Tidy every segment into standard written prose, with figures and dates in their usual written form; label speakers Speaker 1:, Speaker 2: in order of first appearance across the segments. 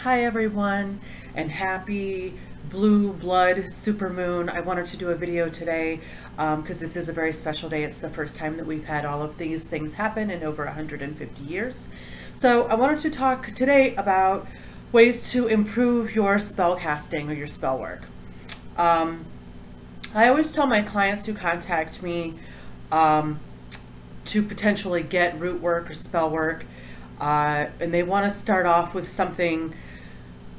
Speaker 1: Hi everyone, and happy blue blood supermoon. I wanted to do a video today because this is a very special day. It's the first time that we've had all of these things happen in over 150 years. So I wanted to talk today about ways to improve your spell casting or your spell work. I always tell my clients who contact me to potentially get root work or spell work, and they want to start off with something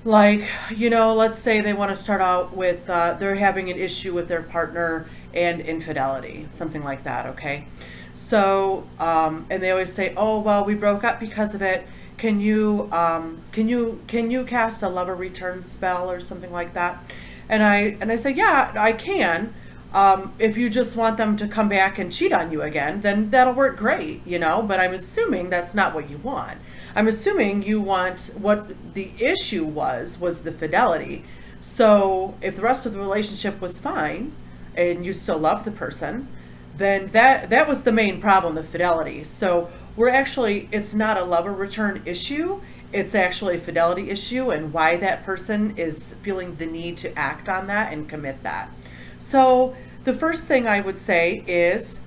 Speaker 1: like, let's say they want to start out with they're having an issue with their partner and infidelity, something like that. Okay, so and they always say, oh well, we broke up because of it. Can you cast a lover return spell or something like that? And I say, yeah, I can. If you just want them to come back and cheat on you again, then that'll work great, but I'm assuming that's not what you want. I'm assuming you want what the issue was the fidelity. So if the rest of the relationship was fine and you still love the person, then that was the main problem, the fidelity. So it's not a lover return issue. It's actually a fidelity issue and why that person is feeling the need to act on that and commit that. So the first thing I would say is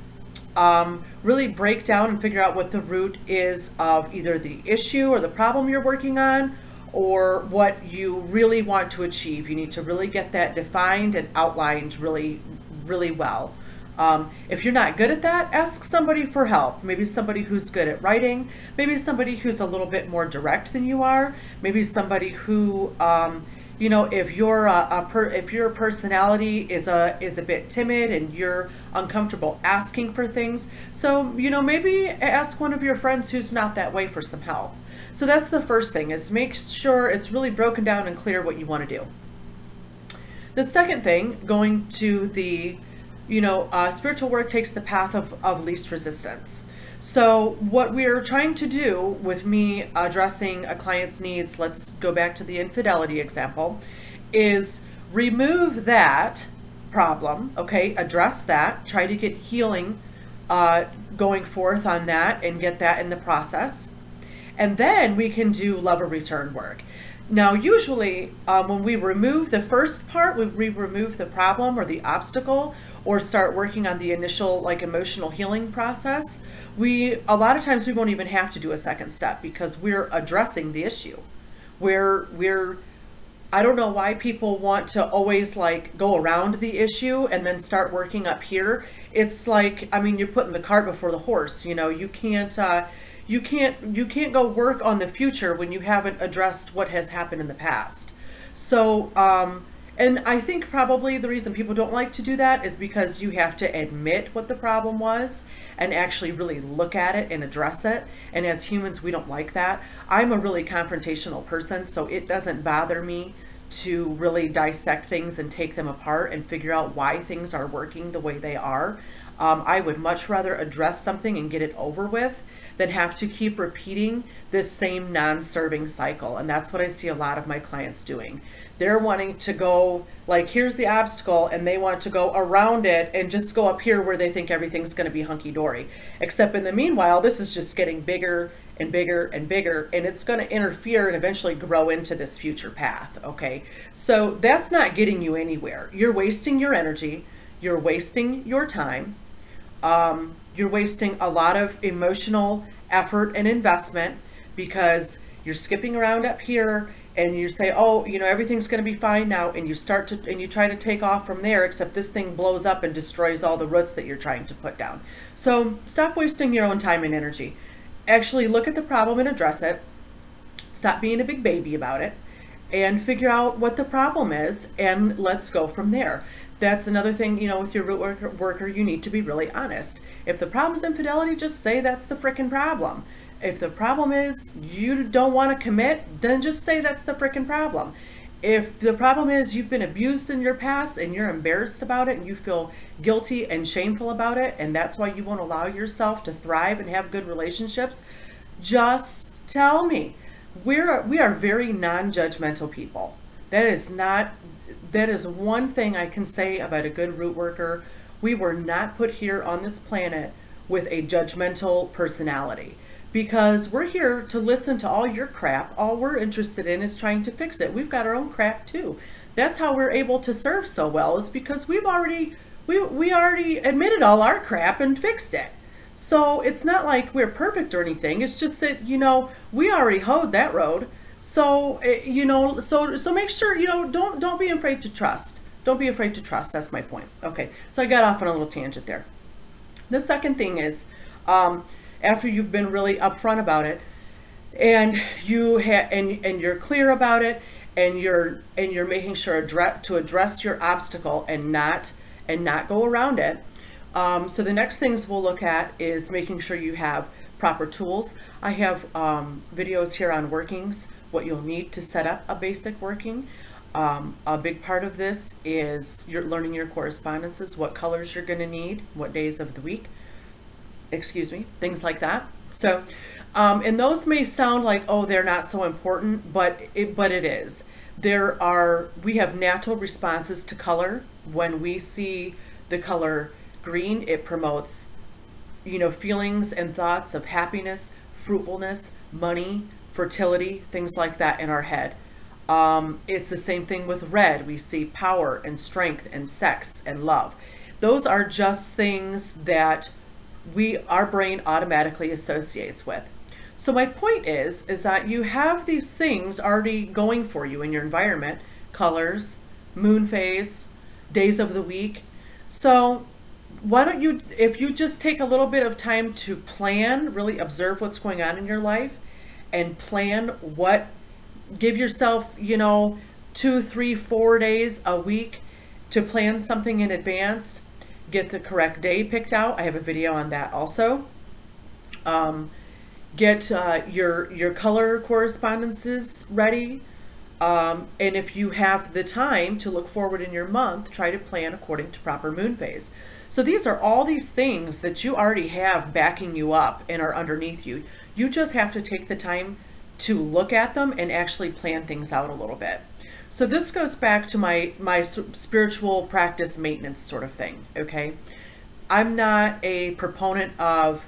Speaker 1: really break down and figure out what the root is of either the issue or the problem you're working on, or what you really want to achieve. You need to really get that defined and outlined really, really well. If you're not good at that, ask somebody for help. Maybe somebody who's good at writing, maybe somebody who's a little bit more direct than you are, maybe somebody who if your personality is a bit timid and you're uncomfortable asking for things, so maybe ask one of your friends who's not that way for some help. So that's the first thing, is make sure it's really broken down and clear what you want to do. The second thing, going to the spiritual work takes the path of least resistance. So what we're trying to do with me addressing a client's needs, let's go back to the infidelity example, is remove that problem, okay? Address that, try to get healing going forth on that and get that in the process. And then we can do lover return work. Now, usually when we remove the first part, we remove the problem or the obstacle, or start working on the initial emotional healing process, a lot of times we won't even have to do a second step because we're addressing the issue. I don't know why people want to always go around the issue and then start working up here. It's like, you're putting the cart before the horse. You can't go work on the future when you haven't addressed what has happened in the past. So, and I think probably the reason people don't like to do that is because you have to admit what the problem was and actually really look at it and address it. And as humans, we don't like that. I'm a really confrontational person, so it doesn't bother me to really dissect things and take them apart and figure out why things are working the way they are. I would much rather address something and get it over with than have to keep repeating this same non-serving cycle. And that's what I see a lot of my clients doing. They're wanting to go, here's the obstacle, and they want to go around it and just go up here where they think everything's going to be hunky-dory. Except in the meanwhile, this is just getting bigger and bigger and bigger, and it's going to interfere and eventually grow into this future path, okay? So that's not getting you anywhere. You're wasting your energy, you're wasting your time, you're wasting a lot of emotional effort and investment because you're skipping around up here and you say, oh, everything's going to be fine now, and you try to take off from there, except this thing blows up and destroys all the roots that you're trying to put down. So stop wasting your own time and energy. Actually look at the problem and address it. Stop being a big baby about it and figure out what the problem is, and let's go from there. That's another thing, with your root worker, you need to be really honest. If the problem is infidelity, just say that's the frickin' problem. If the problem is you don't want to commit, then just say that's the frickin' problem. If the problem is you've been abused in your past and you're embarrassed about it and you feel guilty and shameful about it, and that's why you won't allow yourself to thrive and have good relationships, just tell me. We are very non-judgmental people. That is one thing I can say about a good root worker. We were not put here on this planet with a judgmental personality. because we're here to listen to all your crap. All we're interested in is trying to fix it. We've got our own crap too. That's how we're able to serve so well, is because we already admitted all our crap and fixed it. So it's not like we're perfect or anything. It's just that, you know, we already hoed that road. So, you know, so make sure, you know, don't be afraid to trust. Don't be afraid to trust. That's my point. Okay. So I got off on a little tangent there. The second thing is, after you've been really upfront about it, and you're clear about it, and you're making sure to address your obstacle and not go around it. So the next things we'll look at is making sure you have proper tools. I have videos here on workings, what you'll need to set up a basic working. A big part of this is you're learning your correspondences, what colors you're going to need, what days of the week, excuse me, things like that. So, and those may sound like, oh, they're not so important, but it is. We have natural responses to color. When we see the color green, it promotes, you know, feelings and thoughts of happiness, fruitfulness, money, fertility, things like that in our head. It's the same thing with red. We see power and strength and sex and love. Those are just things that our brain automatically associates with. So my point is that you have these things already going for you in your environment: colors, moon phase, days of the week. So why don't you, if you just take a little bit of time to plan, really observe what's going on in your life and plan give yourself, you know, 2, 3, 4 days a week to plan something in advance. Get the correct day picked out. I have a video on that also. Get your color correspondences ready. And if you have the time to look forward in your month, try to plan according to proper moon phase. So these are all these things that you already have backing you up and are underneath you. You just have to take the time to look at them and actually plan things out a little bit. So this goes back to my spiritual practice maintenance sort of thing, okay? I'm not a proponent of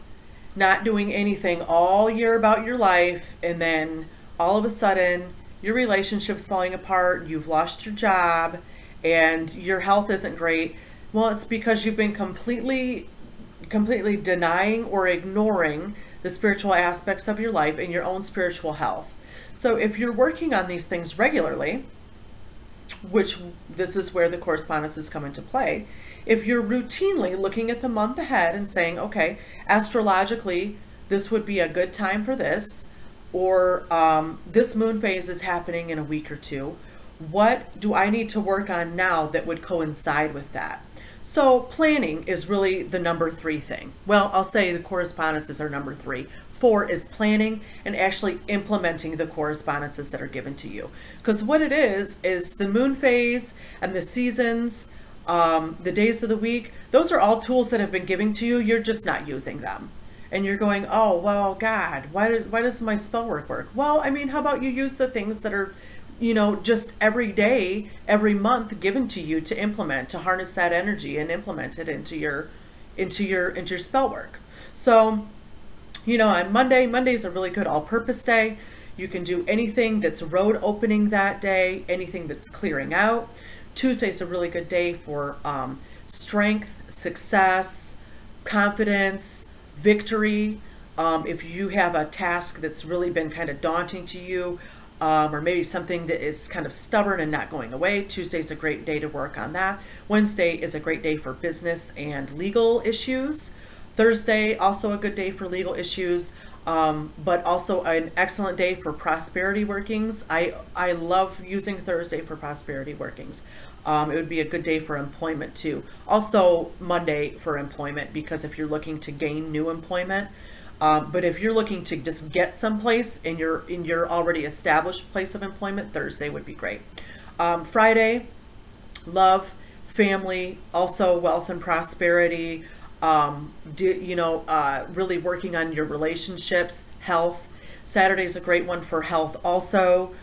Speaker 1: not doing anything all year about your life, and then all of a sudden your relationship's falling apart, you've lost your job, and your health isn't great. Well, it's because you've been completely denying or ignoring the spiritual aspects of your life and your own spiritual health. So if you're working on these things regularly, which this is where the correspondences come into play, if you're routinely looking at the month ahead and saying, okay, astrologically, this would be a good time for this, or this moon phase is happening in a week or two, what do I need to work on now that would coincide with that? So planning is really the number 3 thing. Well, I'll say the correspondences are number 3. 4 is planning and actually implementing the correspondences that are given to you. Because what it is the moon phase and the seasons, the days of the week, those are all tools that have been given to you. You're just not using them. And you're going, oh, well, God, why does my spell work? Well, I mean, how about you use the things that are, you know, just every day, every month given to you to implement, to harness that energy and implement it into your spell work. So, you know, on Monday's a really good all-purpose day. You can do anything that's road opening that day, anything that's clearing out. Tuesday's a really good day for strength, success, confidence, victory. If you have a task that's really been kind of daunting to you, or maybe something that is kind of stubborn and not going away, Tuesday's a great day to work on that. Wednesday is a great day for business and legal issues. Thursday, also a good day for legal issues, but also an excellent day for prosperity workings. I love using Thursday for prosperity workings. It would be a good day for employment too. Also Monday for employment, because if you're looking to gain new employment, but if you're looking to just get someplace in your already established place of employment, Thursday would be great. Friday, love, family, also wealth and prosperity, really working on your relationships, health. Saturday's a great one for health also.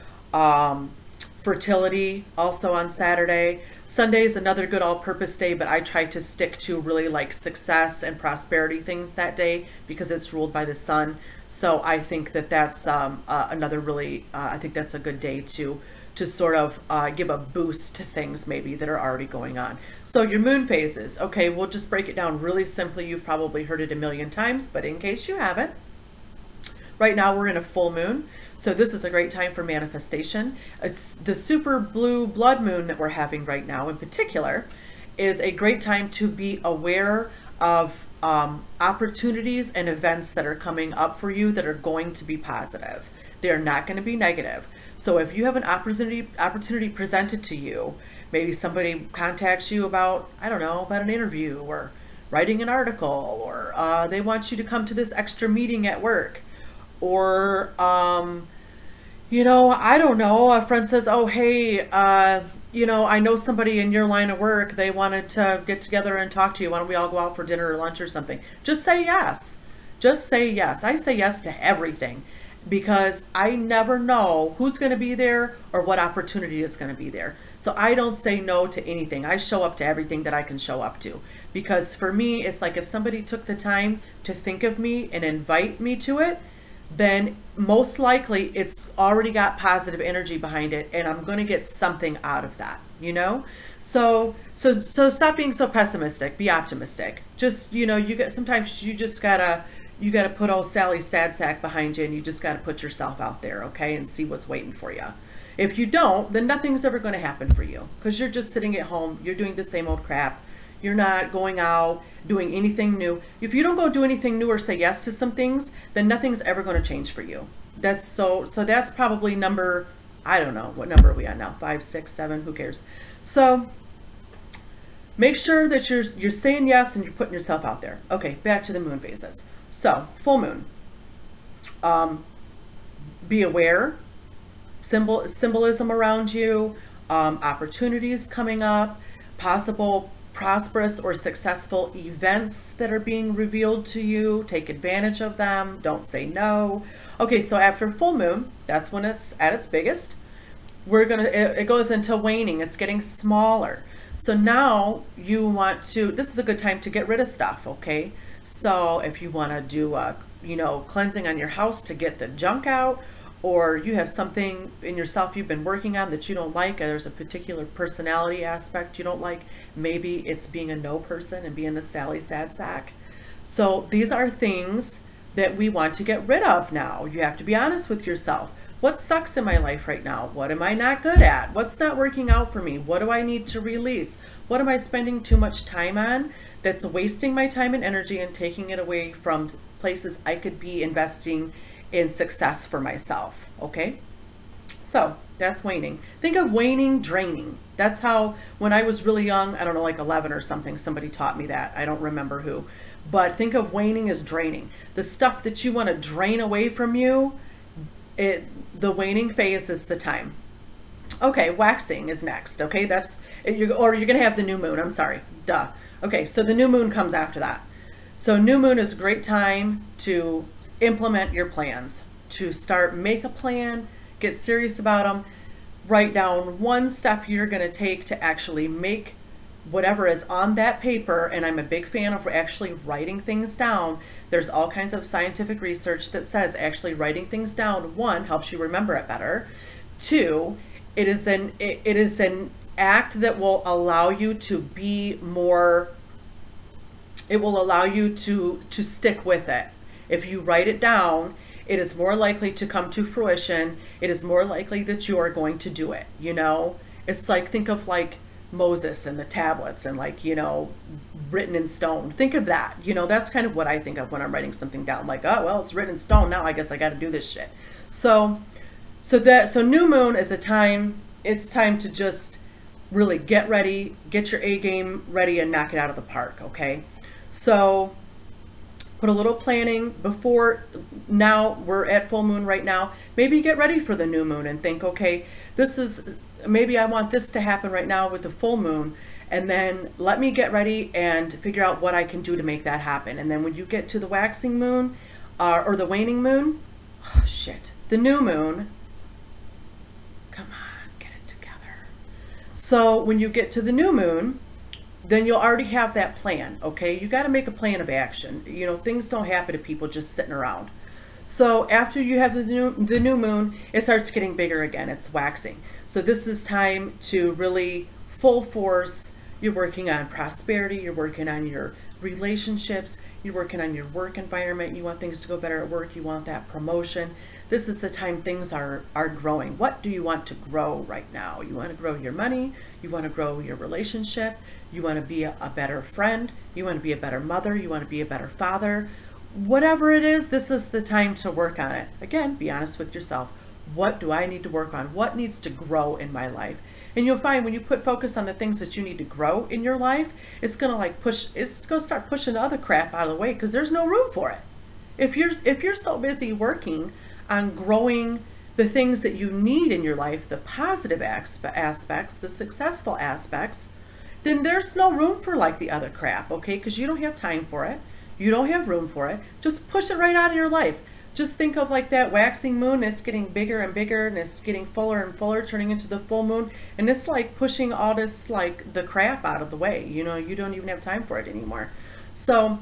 Speaker 1: fertility also on Saturday. Sunday is another good all-purpose day, but I try to stick to really like success and prosperity things that day because it's ruled by the sun. So I think that that's another really, I think that's a good day to sort of give a boost to things maybe that are already going on. So your moon phases, okay, we'll just break it down really simply. You've probably heard it a million times, but in case you haven't, right now we're in a full moon. So this is a great time for manifestation. The super blue blood moon that we're having right now in particular is a great time to be aware of opportunities and events that are coming up for you that are going to be positive. They're not going to be negative. So if you have an opportunity presented to you, maybe somebody contacts you about, I don't know, about an interview or writing an article, or they want you to come to this extra meeting at work, or you know, I don't know, a friend says, oh, hey, you know, I know somebody in your line of work, they wanted to get together and talk to you. Why don't we all go out for dinner or lunch or something? Just say yes. Just say yes. I say yes to everything because I never know who's going to be there or what opportunity is going to be there. So I don't say no to anything. I show up to everything that I can show up to, because for me, it's like if somebody took the time to think of me and invite me to it, then most likely it's already got positive energy behind it and I'm going to get something out of that, you know? So stop being so pessimistic, be optimistic. Just, you know, sometimes you just gotta put old Sally's sad sack behind you and you just gotta put yourself out there, okay? And see what's waiting for you. If you don't, then nothing's ever going to happen for you because you're just sitting at home, you're doing the same old crap. You're not going out doing anything new. If you don't go do anything new or say yes to some things, then nothing's ever going to change for you. That's so that's probably number, I don't know, what number are we on now? 5, 6, 7, who cares? So make sure that you're saying yes and you're putting yourself out there. Okay, back to the moon phases. So full moon. Be aware, symbolism around you, opportunities coming up, possible prosperous or successful events that are being revealed to you. Take advantage of them. Don't say no. Okay, so after full moon, that's when it's at its biggest. It goes into waning. It's getting smaller. So now you want to, this is a good time to get rid of stuff, okay? So if you want to do a, you know, cleansing on your house to get the junk out, or you have something in yourself you've been working on that you don't like, there's a particular personality aspect you don't like, maybe it's being a no person and being a Sally sad sack. So these are things that we want to get rid of now. You have to be honest with yourself. What sucks in my life right now? What am I not good at? What's not working out for me? What do I need to release? What am I spending too much time on that's wasting my time and energy and taking it away from places I could be investing in success for myself, okay? So that's waning. Think of waning, draining. That's how, when I was really young, I don't know, like 11 or something, somebody taught me that. I don't remember who. But think of waning as draining. The stuff that you want to drain away from you, the waning phase is the time. Okay, waxing is next, okay? Or you're going to have the new moon, I'm sorry, duh. Okay, so the new moon comes after that. So new moon is a great time to implement your plans, to make a plan, get serious about them, write down one step you're going to take to actually make whatever is on that paper. And I'm a big fan of actually writing things down. There's all kinds of scientific research that says actually writing things down, one, helps you remember it better. Two, it is an act that will allow you to be more, it will allow you to stick with it. If you write it down, it is more likely to come to fruition. It is more likely that you are going to do it, you know? It's like, think of like Moses and the tablets and like, you know, written in stone. Think of that, you know, that's kind of what I think of when I'm writing something down. Like, oh, well, it's written in stone. Now I guess I got to do this shit. So new moon is it's time to just really get ready, get your A game ready and knock it out of the park, okay? So put a little planning before. Now we're at full moon right now. Maybe get ready for the new moon and think, okay, maybe I want this to happen right now with the full moon, and then let me get ready and figure out what I can do to make that happen. And then when you get to the waxing moon or the waning moon, oh shit, the new moon, come on, get it So when you get to the new moon, then you'll already have that plan, okay? You got to make a plan of action. You know, things don't happen to people just sitting around. So after you have the new moon, it starts getting bigger again. It's waxing. So this is time to really full force. You're working on prosperity. You're working on your relationships. You're working on your work environment. You want things to go better at work. You want that promotion. This is the time things are growing. What do you want to grow right now? You want to grow your money. You want to grow your relationship. You want to be a better friend. You want to be a better mother. You want to be a better father. Whatever it is, this is the time to work on it. Again, be honest with yourself. What do I need to work on? What needs to grow in my life? And you'll find when you put focus on the things that you need to grow in your life, it's going to start pushing the other crap out of the way because there's no room for it. If you're so busy working on growing the things that you need in your life, the positive aspects, the successful aspects, then there's no room for like the other crap, okay? Because you don't have time for it. You don't have room for it. Just push it right out of your life. Just think of like that waxing moon. It's getting bigger and bigger, and it's getting fuller and fuller, turning into the full moon. And it's like pushing all this, like the crap out of the way. You know, you don't even have time for it anymore. So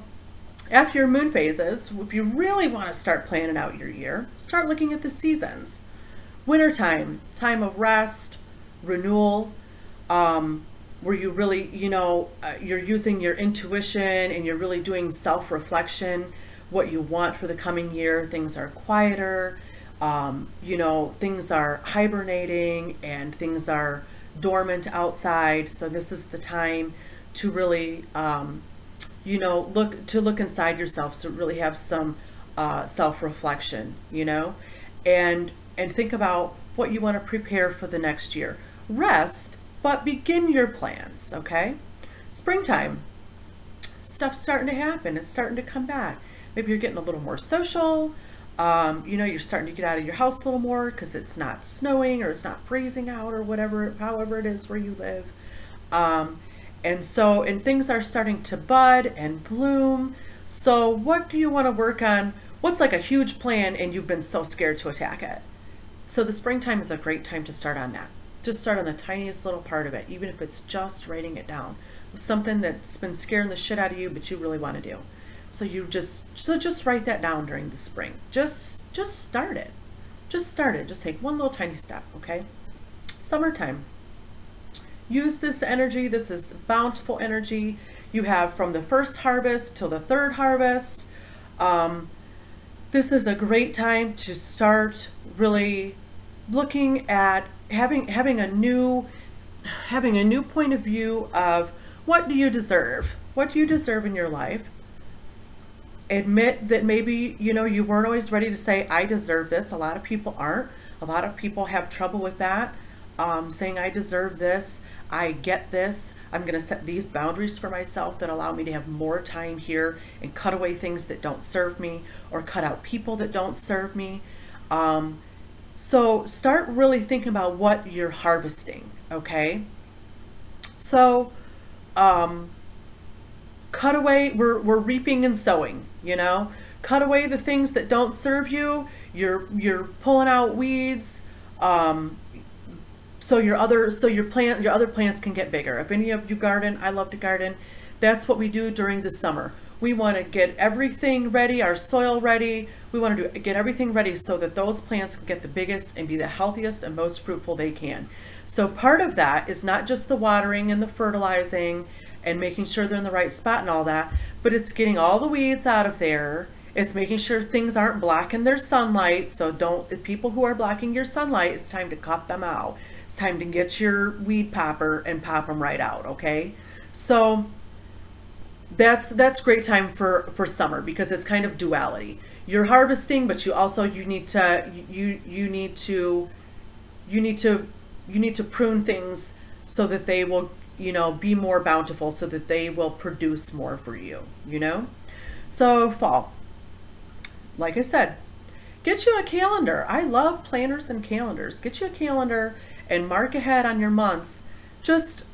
Speaker 1: after your moon phases, if you really want to start planning out your year, start looking at the seasons. Wintertime, time of rest, renewal, where you really, you're using your intuition and you're really doing self-reflection, what you want for the coming year. Things are quieter, things are hibernating and things are dormant outside. So this is the time to really, look inside yourself, so really have some self-reflection, and think about what you want to prepare for the next year. Rest, but begin your plans, okay? Springtime, stuff's starting to happen. It's starting to come back. Maybe you're getting a little more social. You're starting to get out of your house a little more because it's not snowing or it's not freezing out or whatever, however it is where you live. And things are starting to bud and bloom. So what do you want to work on? What's like a huge plan and you've been so scared to attack it? So the springtime is a great time to start on that. Just start on the tiniest little part of it, even if it's just writing it down. Something that's been scaring the shit out of you, but you really want to do. So just write that down during the spring. Just start it. Just start it. Just take one little tiny step, okay? Summertime. Use this energy. This is bountiful energy. You have from the first harvest till the third harvest. This is a great time to start really looking at having a new point of view of what do you deserve? What do you deserve in your life? Admit that maybe, you weren't always ready to say, I deserve this. A lot of people aren't. A lot of people have trouble with that, saying I deserve this. I get this. I'm going to set these boundaries for myself that allow me to have more time here and cut away things that don't serve me or cut out people that don't serve me. So start really thinking about what you're harvesting, okay? So cut away, we're reaping and sowing, cut away the things that don't serve you. You're pulling out weeds, so your other plants can get bigger. If any of you garden, I love to garden. That's what we do during the summer. We want to get everything ready, our soil ready. We want to get everything ready so that those plants can get the biggest and be the healthiest and most fruitful they can. So part of that is not just the watering and the fertilizing and making sure they're in the right spot and all that, but it's getting all the weeds out of there. It's making sure things aren't blocking their sunlight. So people who are blocking your sunlight, it's time to cut them out. It's time to get your weed popper and pop them right out, okay? So that's great time for summer because it's kind of duality. You're harvesting, but you need to prune things so that they will be more bountiful, so that they will produce more for you, So fall, like I said, get you a calendar. I love planners and calendars. Get you a calendar and mark ahead on your months, just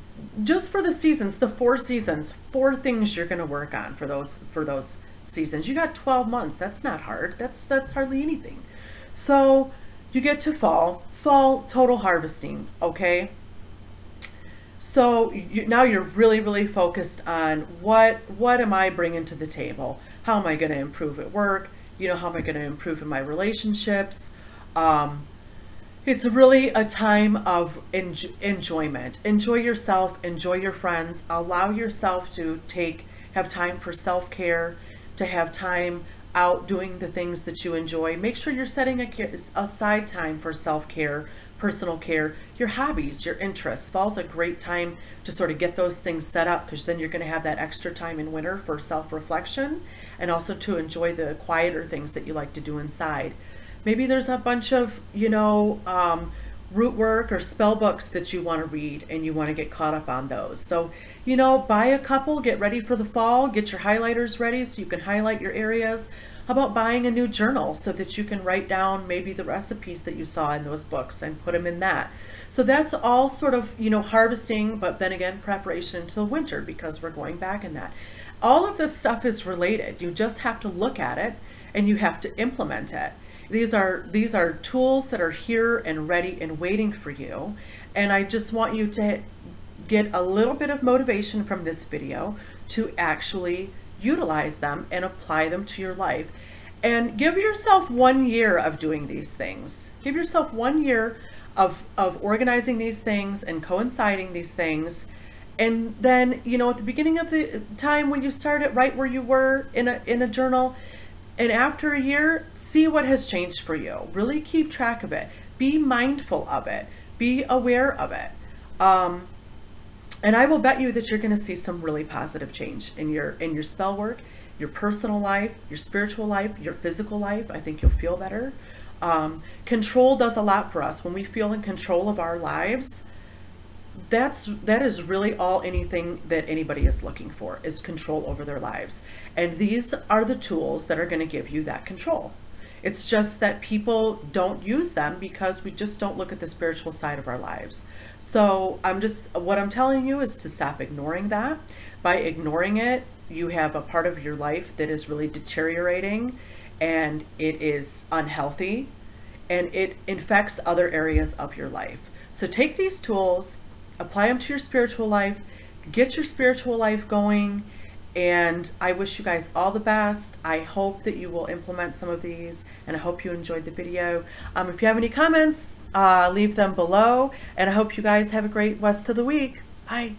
Speaker 1: for the seasons, the 4 seasons, 4 things you're going to work on for those seasons. You got 12 months. That's not hard. That's hardly anything. So you get to fall total harvesting, okay? So now you're really, really focused on what am I bringing to the table? How am I going to improve at work? You know, how am I going to improve in my relationships? It's really a time of enjoyment. Enjoy yourself, enjoy your friends, allow yourself to have time for self-care, to have time out doing the things that you enjoy. Make sure you're setting aside time for self-care, personal care, your hobbies, your interests. Fall's a great time to sort of get those things set up, because then you're going to have that extra time in winter for self-reflection and also to enjoy the quieter things that you like to do inside. Maybe there's a bunch of, root work or spell books that you want to read and you want to get caught up on those. So, buy a couple, get ready for the fall, get your highlighters ready so you can highlight your areas. How about buying a new journal so that you can write down maybe the recipes that you saw in those books and put them in that. So that's all sort of, harvesting, but then again, preparation until winter, because we're going back in that. All of this stuff is related. You just have to look at it and you have to implement it. These are tools that are here and ready and waiting for you. And I just want you to get a little bit of motivation from this video to actually utilize them and apply them to your life. And give yourself 1 year of doing these things. Give yourself 1 year of organizing these things and coinciding these things. And then, at the beginning of the time when you started, right where you were in a journal, and after a year, see what has changed for you. Really keep track of it. Be mindful of it. Be aware of it. And I will bet you that you're going to see some really positive change in your spell work, your personal life, your spiritual life, your physical life. I think you'll feel better. Control does a lot for us. When we feel in control of our lives, that is really all anything that anybody is looking for, is control over their lives. And these are the tools that are going to give you that control. It's just that people don't use them because we just don't look at the spiritual side of our lives. So what I'm telling you is to stop ignoring that. By ignoring it, you have a part of your life that is really deteriorating, and it is unhealthy, and it infects other areas of your life. So take these tools, apply them to your spiritual life, get your spiritual life going, and I wish you guys all the best. I hope that you will implement some of these, and I hope you enjoyed the video. If you have any comments, leave them below, and I hope you guys have a great rest of the week. Bye.